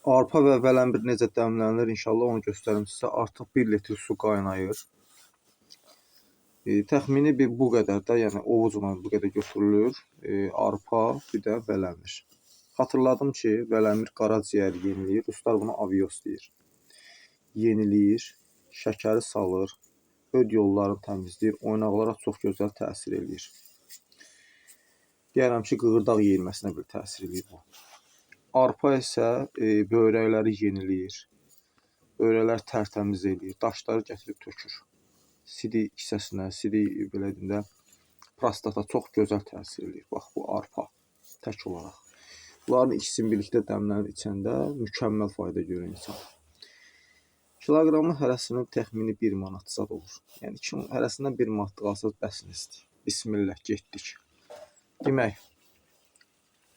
Arpa və vələmbir necə dəmlənir, inşallah onu göstərim sizə. Artıq 1 litr su qaynayır. Təxmini bu qədər də, yəni ovucla bu qədər götürülür. Arpa, bir də vələmir. Xatırladım ki, vələmir qaraciyər yeniləyir. Ruslar buna avios deyir. Yeniləyir, şəkəri salır, öd yollarını təmizləyir, oynaqlara çox gözəl təsir eləyir. Deyərəm ki, qığırdaq yeyilməsinə bir təsir eləyir bu. Arpa isə böyrəkləri yeniləyir, böyrəkləri tərtəmiz eləyir, daşları gətirib tökür. Sidik hissəsinə, sidik belə deyim də, prostata çox gözəl təsir eləyir. Bax, bu arpa tək olaraq. Bunların ikisini birlikdə dəmlənib içəndə mükəmməl fayda görür insan. Kiloqramın hərəsinin təxmini 1 manat zad olur. Yəni hərəsindən 1 manatlıq alsaq bəsinizdir. Bismillah, getdik. Demək,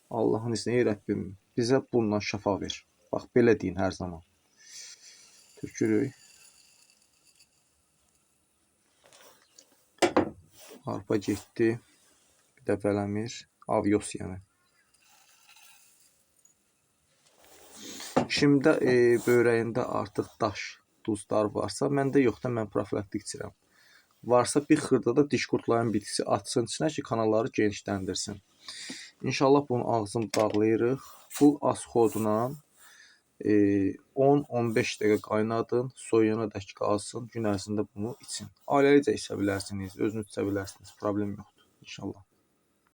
Allahın izni, ey Rəbbim, bizə bundan şəfa ver. Bax, belə deyin hər zaman. Tökürük. Arpa getdi. Bir də vələmir. Avios yəni. Kimdə böyrəyində artıq daş, duzlar varsa, məndə yoxdur, mən profilaktik içirəm. Varsa bir xırda da diş qurtlayan bitkisi atsın içinə ki, kanalları genişləndirsin. İnşallah bunun ağzını bağlayırıq. Full asxodla 10-15 dəqiqə qaynadın, soyuyana dək qalsın, gün ərzində bunu için. Ailəlicə içə bilərsiniz, özünüz içə bilərsiniz, problem yoxdur inşallah.